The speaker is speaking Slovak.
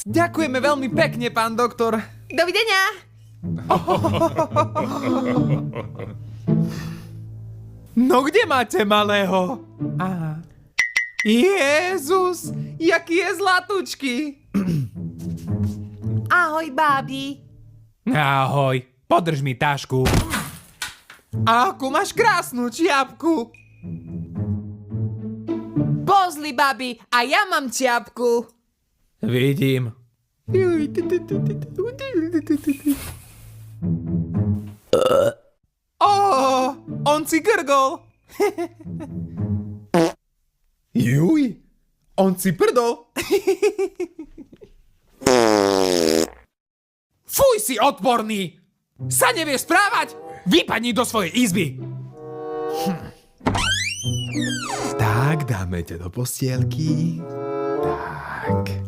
Ďakujeme veľmi pekne, pán doktor. Dovidenia! No kde máte malého? Aha. Jezus, jaký je zlatučký. Ahoj, bábi. Ahoj, podrž mi tašku. Akú máš krásnu čiapku. Pozli, babi, a ja mám čiapku. Vidím. On si grgol. Juj, on si prdol. Fuj, si odporný. Sa nevie správať? Vypadni do svojej izby. Tak, dáme ťa do postielky. Tak.